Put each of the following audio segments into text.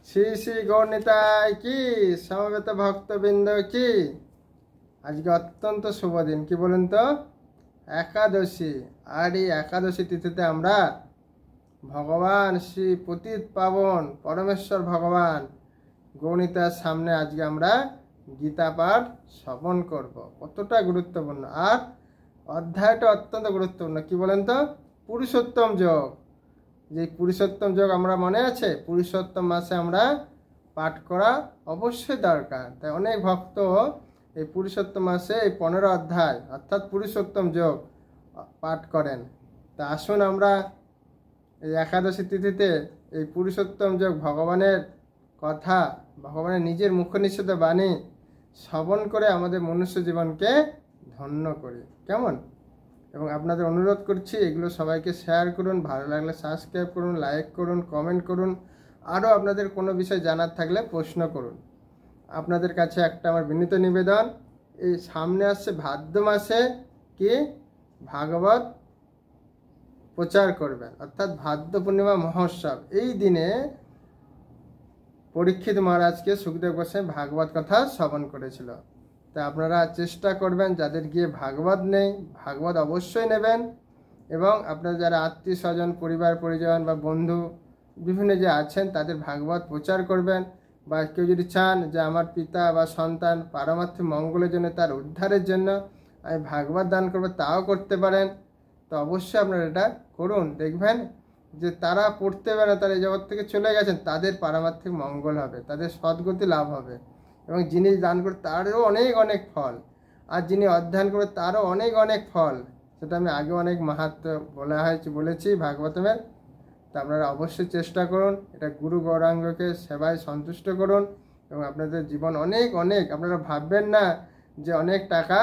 শ্রী শ্রী গৌরনিতাই কি সমবেত ভক্তবৃন্দ কি। আজকে অত্যন্ত শুভ দিন, কি বলেন তো, একাদশী। আর এই একাদশী তিথিতে আমরা ভগবান শ্রী পতিত পাবন পরমেশ্বর ভগবান গৌরনিতার সামনে আজকে আমরা গীতা পাঠ শ্রবণ করব। কতটা গুরুত্বপূর্ণ, আর অধ্যায়টা অত্যন্ত গুরুত্বপূর্ণ। কি বলেন তো, পুরুষোত্তম যোগ। যে পুরুষোত্তম যোগ আমরা মনে আছে, পুরুষোত্তম মাসে আমরা পাঠ করা অবশ্যই দরকার। তাই অনেক ভক্ত এই পুরুষোত্তম মাসে এই 15 অধ্যায় অর্থাৎ পুরুষোত্তম যোগ পাঠ করেন। তা আসুন আমরা এই একাদশী তিথিতে এই পুরুষোত্তম যোগ ভগবানের কথা, ভগবানের নিজের মুখনিঃসৃত বাণী শ্রবণ করে আমাদের মনুষ্য জীবনকে ধন্য করি, কেমন। এবং আপনাদের অনুরোধ করছি এগুলো সবাইকে শেয়ার করুন, ভালো লাগলে সাবস্ক্রাইব করুন, লাইক করুন, কমেন্ট করুন। আরও আপনাদের কোনো বিষয় জানার থাকলে প্রশ্ন করুন। আপনাদের কাছে একটা আমার বিনীত নিবেদন, এই সামনে আসছে ভাদ্র মাসে কি ভাগবত প্রচার করবেন, অর্থাৎ ভাদ্র পূর্ণিমা মহোৎসব। এই দিনে পরীক্ষিত মহারাজকে সুখদেব গোস্বামী ভাগবত কথা শ্রবণ করেছিল। তা আপনারা চেষ্টা করবেন, যাদের গিয়ে ভাগবত নেই ভাগবত অবশ্যই নেবেন। এবং আপনারা যারা আত্মীয় স্বজন, পরিবার পরিজন বা বন্ধু বিভিন্ন যে আছেন তাদের ভাগবত প্রচার করবেন। বা কেউ যদি চান যে আমার পিতা বা সন্তান পারমার্থিক মঙ্গলের জন্য, তার উদ্ধারের জন্য আমি ভাগবত দান করবো, তাও করতে পারেন। তো অবশ্যই আপনারা এটা করুন। দেখবেন যে তারা পড়তে পারে, তারা এই জগৎ থেকে চলে গেছেন, তাদের পারমার্থিক মঙ্গল হবে, তাদের সদ্গতি লাভ হবে। এবং যিনি দান করে তারও অনেক অনেক ফল, আর যিনি অধ্যয়ন করে তারও অনেক অনেক ফল। সেটা আমি আগে অনেক মাহাত্ম্য বলেছি ভাগবতমের। তা আপনারা অবশ্যই চেষ্টা করুন, এটা গুরু গৌরাঙ্গকে সেবায় সন্তুষ্ট করুন এবং আপনাদের জীবন অনেক অনেক, আপনারা ভাববেন না যে অনেক টাকা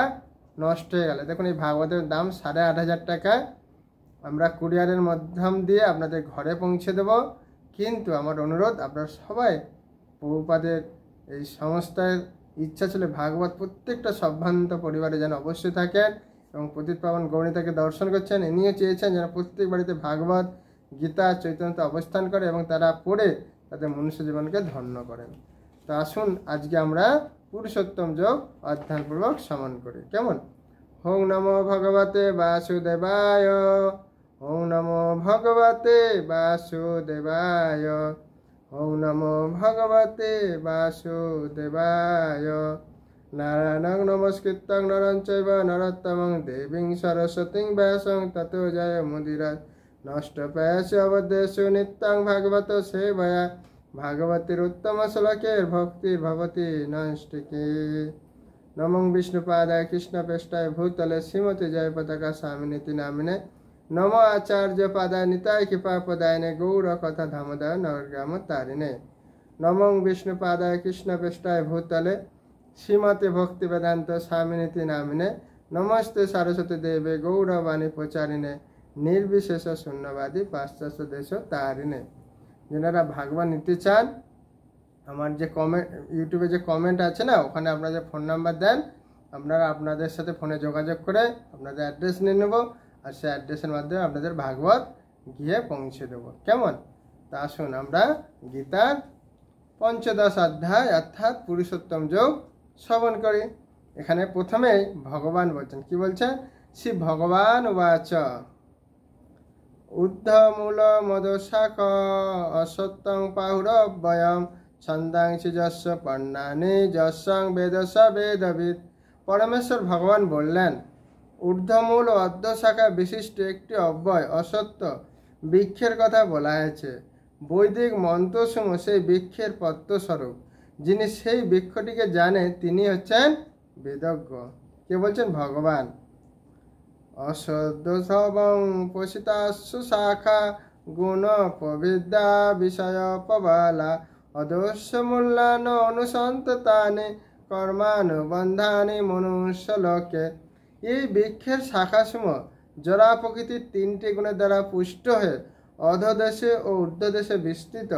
নষ্ট হয়ে গেল। দেখুন এই ভাগবতের দাম 8,500 টাকা। আমরা কুরিয়ারের মাধ্যম দিয়ে আপনাদের ঘরে পৌঁছে দেব। কিন্তু আমার অনুরোধ, আপনারা সবাই প্রভুপাদের এই সংস্থার ইচ্ছা ছিল ভাগবত প্রত্যেকটা সভ্রান্ত পরিবারে যেন অবশ্যই থাকেন। এবং পতিত পাবন গৌরনিতাকে দর্শন করছেন, ইনিও চেয়েছেন যেন প্রত্যেক বাড়িতে ভাগবত, গীতা, চৈতন্য অবস্থান করে এবং তারা পড়ে তাদের মনুষ্য জীবনকে ধন্য করেন। তো আসুন আজকে আমরা পুরুষোত্তম যোগ অধ্যয়নপূর্বক শ্রবণ করি, কেমন। ওং নমো ভগবতে বাসুদেবায়, ওং নমো ভগবতে বাসুদেবায়, ওং নমো ভগবতে বাসুদেবায়। নারায়ণং নমস্কৃত্যং নরং চৈব নরোত্তমং দেবীং সরস্বতীং ব্যাসং ততো জয় মুদিরায়। নষ্টপ্রায়স্য অবদেষু নিত্যং ভাগবত সেবয়া, ভাগবতীর উত্তম শ্লোকের ভক্তির ভবতি নৈষ্ঠিকী। নমং বিষ্ণুপাদায় কৃষ্ণপৃষ্ঠায় ভূতলে শ্রীমতী জয় পতাকা স্বামিনীতি নামিনে, নম আচার্য পাদায় নিতায় কৃপাপদায়নে গৌর কথা ধামোদয় নবগ্রাম তারিণে। নমং বিষ্ণুপাদায় কৃষ্ণপৃষ্ঠায় ভূতলে শ্রীমতী ভক্তি বেদান্ত স্বামিনীতি নামিনে, নমস্তে সরস্বতী দেবে গৌরবাণী প্রচারিণে, নির্বিশেষ শূন্যবাদী পাশ্চাত্য দেশ তারিণে। যারা ভাগবত নিতে চান, আমার যে কমেন্ট, ইউটিউবে যে কমেন্ট আছে না, ওখানে আপনারা যে ফোন নাম্বার দেন, আপনারা আপনাদের সাথে ফোনে যোগাযোগ করে আপনাদের অ্যাড্রেস নিয়ে নেব, আর সেই অ্যাড্রেসের মাধ্যমে আপনাদের ভাগবত গিয়ে পৌঁছে দেবো, কেমন। তা আসুন আমরা গীতার 15 অধ্যায় অর্থাৎ পুরুষোত্তম যোগ শ্রবণ করি। এখানে প্রথমেই ভগবান বলছেন, কি বলছেন, শ্রী ভগবান বাচ ঊর্ধ্বমূল মদশাখ অসত্যং পাহুরব্যয়ম ছন্দাংসি যস্য পর্ণানি যস্যং বেদস বেদবিদ। পরমেশ্বর ভগবান বললেন, ঊর্ধ্বমূল ও অর্ধশাখা বিশিষ্ট একটি অব্যয় অসত্য বৃক্ষের কথা বলা হয়েছে। বৈদিক মন্ত্রসমূহ সেই বৃক্ষের পত্রস্বরূপ। যিনি সেই বৃক্ষটিকে জানে তিনি হচ্ছেন বেদজ্ঞ। কে বলছেন, ভগবান। অসদ্যসবং পোষিতাসু শাখা গুণ পবিদ্যা বিষয় পবালা অদস্য মূল্যান অনুসন্ততানি কর্মানুবন্ধানি মনুষ্য লোকে। এই বৃক্ষের শাখাসমূহ জরা প্রকৃতির 3টি গুণের দ্বারা পুষ্ট হয়ে অধদেশে ও ঊর্ধ্বদেশে বিস্তৃত।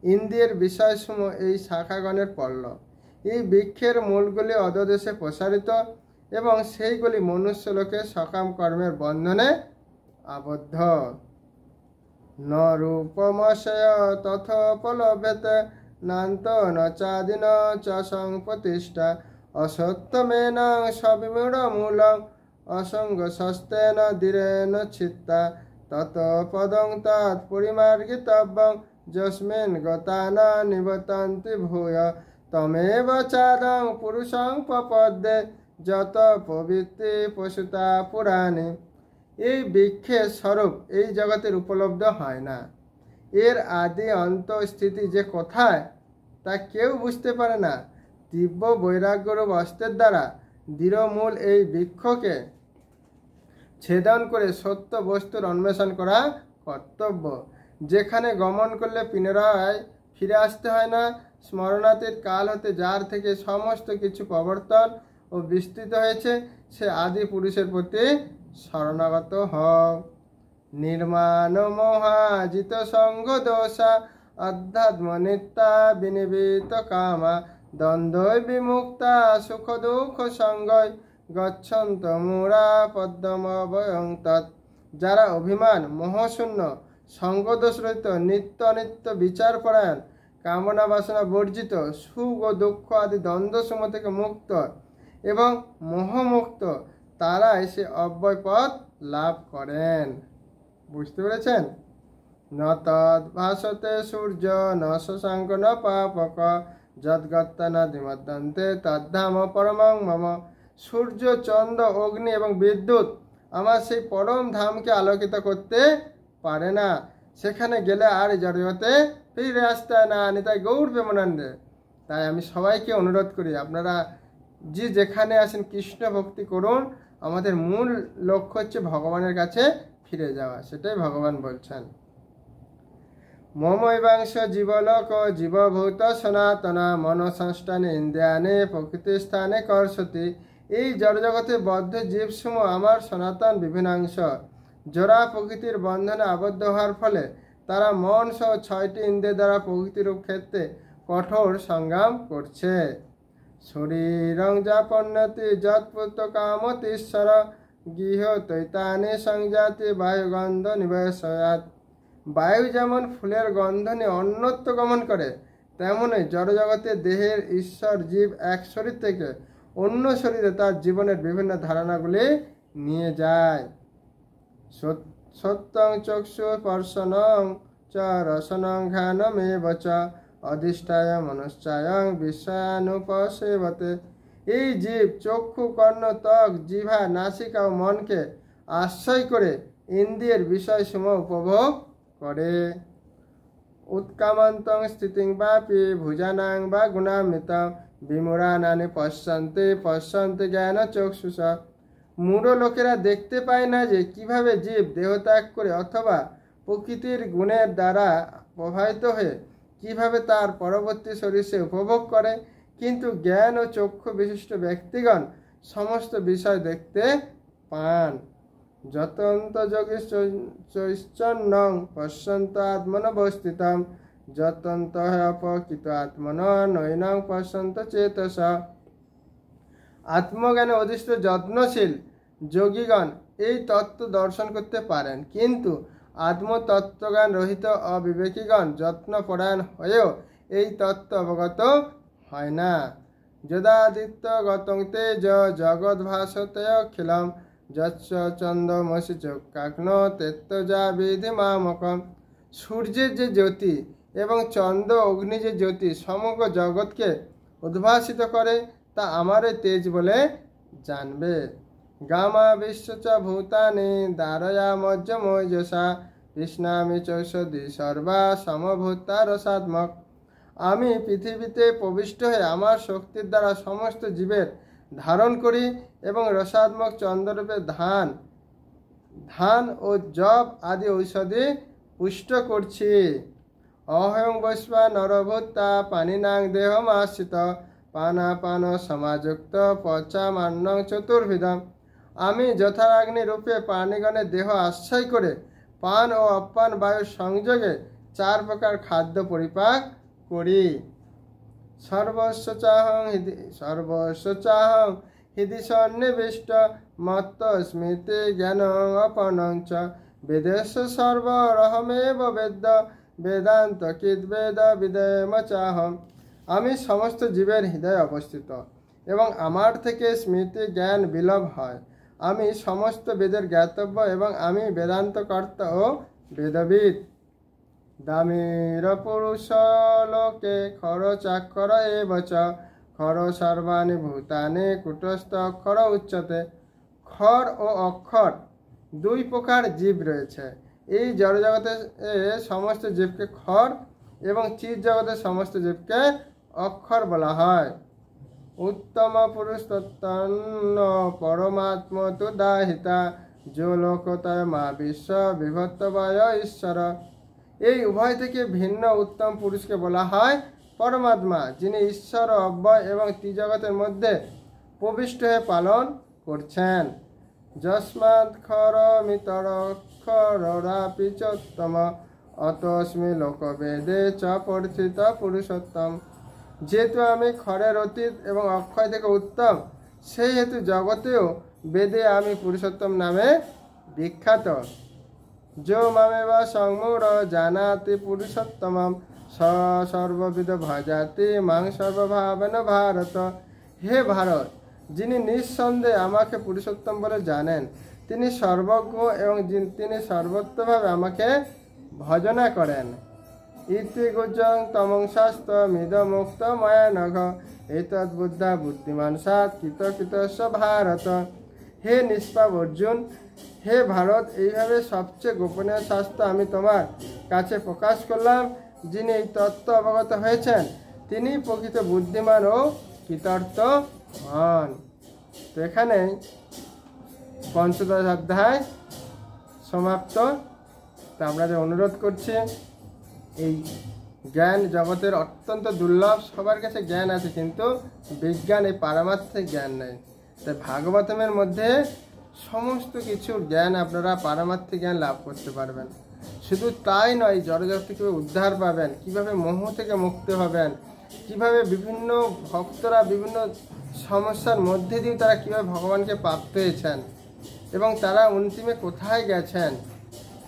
ইন্দ্রিয়ের বিষয়সমূহ এই শাখাগণের পল্লব। এই বৃক্ষের মূলগুলি অধদেশে প্রসারিত এবং সেইগুলি মনুষ্য লোকের সকাম কর্মের বন্ধনে আবদ্ধ। ন রূপমশয় তথোপলভ্যতে নান্ত ন চাদিন চ সংপ্রতিষ্ঠা অসত্যমেন সবিমূঢ়মূলং অসঙ্গ সস্তেন ধীরেন চিত্তা তত পদং তৎ পরিমার্গিতব্যং যস্মিন গতা ন নিবতন্তি ভূয় তমেব চাদং পুরুষং প্রপদ্যে যত প্রবৃত্তি পশুতা পুরাণে। এই বৃক্ষের স্বরূপ এই জগতের উপলব্ধ হয় না। এর আদি অন্ত স্থিতি যে কোথায় তা কেউ বুঝতে পারে না। তীব্র বৈরাগ্যরূপ অস্ত্রের দ্বারা দৃঢ়মূল এই বৃক্ষকে ছেদন করে সত্য বস্তুর অন্বেষণ করা কর্তব্য, যেখানে গমন করলে পুনরায় ফিরে আসতে হয় না। স্মরণাতীত কাল হতে যার থেকে সমস্ত কিছু প্রবর্তন ও বিস্তৃত হয়েছে, সে আদি পুরুষের প্রতি শরণাগত হও। নির্মাণ মোহাজিত সঙ্গ দোষা অধ্যাত্ম নিত্যা বিনিবিত কামা দ্বন্দ্ব বিমুক্তা সুখ দুঃখ সঙ্গয় গচ্ছন্ত মূঢ়া পদ্মমবয়ং তৎ। যারা অভিমান মোহশূন্য সঙ্গদোষ রহিত নিত্য অনিত্য বিচারপরায়ণ কামনা বাসনা বর্জিত সুখ ও দুঃখ আদি দ্বন্দ্বসমূহ থেকে মুক্ত এবং মোহমুক্ত, তারাই সে অব্যয় পথ লাভ করেন। বুঝতে পেরেছেন? ন তৎ ভাসতে সূর্য ন শশাঙ্ক ন পাপক যদ্গত্তা ন দিমদ্দন্তে তদ্ধাম পরমং মম। সূর্য, চন্দ্র, অগ্নি এবং বিদ্যুৎ আমার সেই পরম ধামকে আলোকিত করতে পারে না। সেখানে গেলে আর জড়জগতে ফিরে আসতে হয় না। নিতাই গৌর প্রেমানন্দে। তাই আমি সবাইকে অনুরোধ করি, আপনারা যে যেখানে আসেন কৃষ্ণ ভক্তি করুন। আমাদের মূল লক্ষ্য হচ্ছে ভগবানের কাছে ফিরে যাওয়া, সেটাই ভগবান বলছেন। মমৈবাংশ জীবলোক জীবভূত সনাতনা মনসংস্থানে ইন্দ্রিয়ানে প্রকৃতি স্থানে কর্ষতি। এই জড়জগতে বদ্ধ জীবসমূহ আমার সনাতন বিভিন্নাংশ। জোড়া প্রকৃতির বন্ধনে আবদ্ধ হওয়ার ফলে তারা মন সহ 6টি ইন্দ্রিয় দ্বারা প্রকৃতিরূপ ক্ষেত্রে কঠোর সংগ্রাম করছে। শরীরং যাপন্নতি যৎপুত্র কামতীশ্বর গৃহ তৈতানি সংজাতি বায়ুগন্ধ নিবেশয়াত। বায়ু যেমন ফুলের গন্ধ নিয়ে অন্যত্র গমন করে, তেমনই জড়জগতে দেহের ঈশ্বর জীব এক শরীর থেকে অন্য শরীরে তার জীবনের বিভিন্ন ধারণাগুলি নিয়ে যায়। সত্যং চক্ষু স্পর্শনং চ রসনং ঘ্রাণমেব চ অধিষ্ঠায় মনুষ্যায়ং বিশ্বানুপসেবতে। এই জীব চক্ষু, কর্ণ, ত্বক, জিহ্বা, নাসিকা ও মনকে আশ্রয় করে ইন্দ্রিয়ের বিষয়সমূহ উপভোগ করে। উৎকামন্তং স্থিতিং বাপি ভুজানাং বা গুণামৃতং বিমূঢ়ানানি পশ্যন্তে পশ্যন্তে জ্ঞান চক্ষুষা। মূঢ় লোকেরা দেখতে পায় না যে কিভাবে জীব দেহত্যাগ করে অথবা প্রকৃতির গুণের দ্বারা প্রভাবিত হয়ে কিভাবে তার পরবর্তী শরীর সে উপভোগ করে, কিন্তু জ্ঞান ও চক্ষু বিশিষ্ট ব্যক্তিগণ সমস্ত বিষয় দেখতে পান। যতন্ত যোগী চৈশ্চন্যং পশ্যন্ত আত্মনবস্থিতং যতন্ত অপকৃত আত্মন নৈনং পশ্যন্ত চেতস। আত্মজ্ঞানে অধিষ্ঠিত যত্নশীল যোগীগণ এই তত্ত্ব দর্শন করতে পারেন, কিন্তু আত্মতত্ত্বজ্ঞান রহিত অবিবেকীগণ যত্নপরায়ণ হয়েও এই তত্ত্ব অবগত হয় না। যদাদিত্য গতং তেজ জগদ্ভাসতে অখিলম যচ্চ চন্দ্রমসি চক্ষাগ্ন তেত্তজা বিধি মামকম। সূর্যের যে জ্যোতি এবং চন্দ্র অগ্নি যে জ্যোতি সমগ্র জগৎকে উদ্ভাসিত করে, তা আমারই তেজ বলে জানবে। গামা বিশ্বচ ভূতানি দারয়া মজ্জমৈজসা কৃষ্ণামি চৌষধি সর্বা সমভূতা রসাত্মক। আমি পৃথিবীতে প্রবিষ্ট হয়ে আমার শক্তির দ্বারা সমস্ত জীবের ধারণ করি এবং রসাত্মক চন্দ্ররূপে ধান ও জব আদি ঔষধি পুষ্ট করছি। অহং বৈশ্বা নরভূতা পানিনাং দেহমাশ্রিত পানাপান সমাযুক্ত পচামান্নং চতুর্বিধম। আমি যথাগ্নি রূপে প্রাণীগণের দেহ আশ্রয় করে পান ও অপান বায়ুর সংযোগে 4 প্রকার খাদ্য পরিপাক করি। সর্বস্বচাহং হৃদি সন্নিবিষ্ট মত্ত স্মৃতি জ্ঞান অপনং চ বেদেশ সর্বরহমেব বেদ্য বেদান্ত কিদ বেদ বিদেম চাহম। আমি সমস্ত জীবের হৃদয়ে অবস্থিত এবং আমার থেকে স্মৃতি জ্ঞান বিলোপ হয়। আমি সমস্ত বেদের জ্ঞাতব্য এবং আমি বেদান্ত কর্তা ও বেদবিদ। দামির পুরুষ লোকে খর চাক্ষর এবচ খর সর্বাণি ভূতানি কুটস্থ অক্ষর উচ্চতে। খর ও অক্ষর দুই প্রকার জীব রয়েছে। এই জড়জগতে সমস্ত জীবকে খর এবং চিৎ জগতে সমস্ত জীবকে অক্ষর বলা হয়। উত্তম পুরুষ তত্ত্বন্ন পরমাত্ম তুদাহিতা যো লোকতয় মা বিশ্ব বিভক্তবয় ঈশ্বর। এই উভয় থেকে ভিন্ন উত্তম পুরুষকে বলা হয় পরমাত্মা, যিনি ঈশ্বর অব্যয় এবং ত্রিজগতের মধ্যে প্রবিষ্ট হয়ে পালন করছেন। যস্মাৎ খর মিতর খরাপি চোত্তম অতস্মি লোকবেদে চ পরিচিত পুরুষোত্তম। যেহেতু আমি খরের অতীত এবং অক্ষয় থেকে উত্তম, সেই হেতু জগতেও বেদে আমি পুরুষোত্তম নামে বিখ্যাত। যো মামেবা সংমূঢ় জানাতি পুরুষোত্তমম স সর্ববিধ ভজাতি মাং সর্বভাবেন ভারত। হে ভারত, যিনি নিঃসন্দেহে আমাকে পুরুষোত্তম বলে জানেন, তিনি সর্বজ্ঞ এবং তিনি সর্বত্রভাবে আমাকে ভজনা করেন। ইতি গুজং তমং শাস্ত্র মিদ মুক্ত ময়া নঘ এতৎ বুদ্ধা বুদ্ধিমান সাত কৃত কৃতস্ব ভারত। হে নিষ্পাপ অর্জুন, হে ভারত, এইভাবে সবচেয়ে গোপনীয় শাস্ত্র আমি তোমার কাছে প্রকাশ করলাম। যিনি এই তত্ত্ব অবগত হয়েছেন, তিনি প্রকৃত বুদ্ধিমান ও কৃতার্থ হন। তো এখানে পঞ্চদশ অধ্যায় সমাপ্ত। তা আমরা যে অনুরোধ করছি, এই জ্ঞান জগতের অত্যন্ত দুর্লভ। সবার কাছে জ্ঞান আছে, কিন্তু বিজ্ঞান এই পারমার্থিক জ্ঞান নেই। তাই ভাগবতমের মধ্যে সমস্ত কিছুর জ্ঞান আপনারা পারমার্থিক জ্ঞান লাভ করতে পারবেন। শুধু তাই নয়, জড়জগৎ থেকে উদ্ধার পাবেন, কিভাবে মোহ থেকে মুক্তি হবেন, কিভাবে বিভিন্ন ভক্তরা বিভিন্ন সমস্যার মধ্যে দিয়ে তারা কিভাবে ভগবানকে প্রাপ্ত হয়েছেন এবং তারা অন্তিমে কোথায় গেছেন,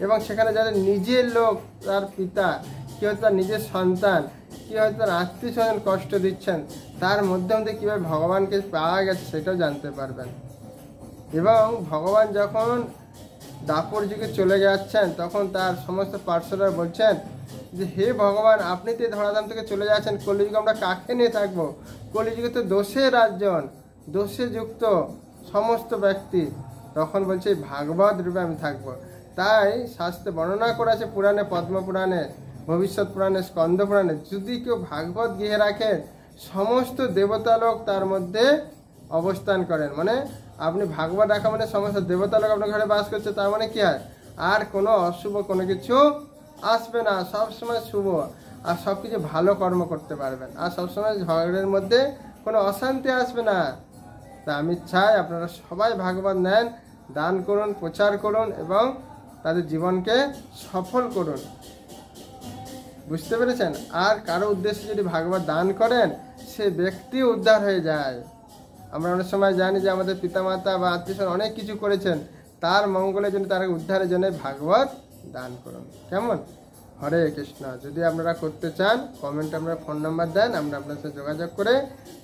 এবং সেখানে যাদের নিজের লোক, তার পিতা, কি হয়তো তার নিজের সন্তান, কি হয়তো তার আত্মীয় স্বজন কষ্ট দিচ্ছেন, তার মধ্যে মধ্যে কীভাবে ভগবানকে পাওয়া গেছে সেটাও জানতে পারবেন। এবং ভগবান যখন দাপর যুগে চলে যাচ্ছেন, তখন তার সমস্ত পার্শ্বরা বলছেন যে হে ভগবান, আপনি তো ধরাধাম থেকে চলে যাচ্ছেন, কলিযুগে আমরা কাকে নিয়ে থাকবো? কলিযুগে তো দোষে রাজ্জন, দোষে যুক্ত সমস্ত ব্যক্তি। তখন বলছে ভাগবত রূপে আমি থাকবো। তাই শাস্ত্রে বর্ণনা করা আছে, পুরাণে, পদ্মপুরাণে, ভবিষ্যৎ পুরাণে, স্কন্দ পুরাণে, যদি কেউ ভাগবত গৃহে রাখে, সমস্ত দেবতা লোক তার মধ্যে অবস্থান করেন। মানে আপনি ভাগবত রাখা মানে সমস্ত দেবতা লোক আপনার ঘরে বাস করছে, তার মানে কি হয়, আর কোনো অশুভ কোনো কিছু আসবে না, সবসময় শুভ, আর সব কিছু ভালো কর্ম করতে পারবেন, আর সবসময় ঝগড়ের মধ্যে কোনো অশান্তি আসবে না। তা আমি চাই আপনারা সবাই ভাগবত নেন, দান করুন, প্রচার করুন এবং তাদের জীবনকে সফল করুন। বুঝতে পেরেছেন? আর কারো উদ্দেশ্যে যদি ভাগবত দান করেন, সে ব্যক্তি উদ্ধার হয়ে যায়। আমরা অনেক সময় জানি যে আমাদের পিতামাতা বা আত্মীয় অনেক কিছু করেছেন, তার মঙ্গলের জন্য, তার উদ্ধারের জন্য ভাগবত দান করুন। কেমন? হরে কৃষ্ণ। যদি আপনারা করতে চান, কমেন্টে আপনারা ফোন নাম্বার দেন, আমরা আপনার সাথে যোগাযোগ করে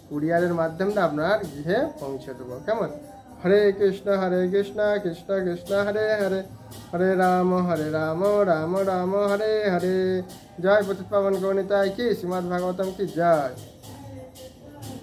কুরিয়ারের মাধ্যমে আপনার গৃহে পৌঁছে দেবো। কেমন? হরে কৃষ্ণ কৃষ্ণ কৃষ্ণ হরে হরে, হরে রাম রাম রাম হরে হরে। জয় পতিত পাবন গৌনিতায় কি, শ্রীমদ্ ভাগবতম কি জয়।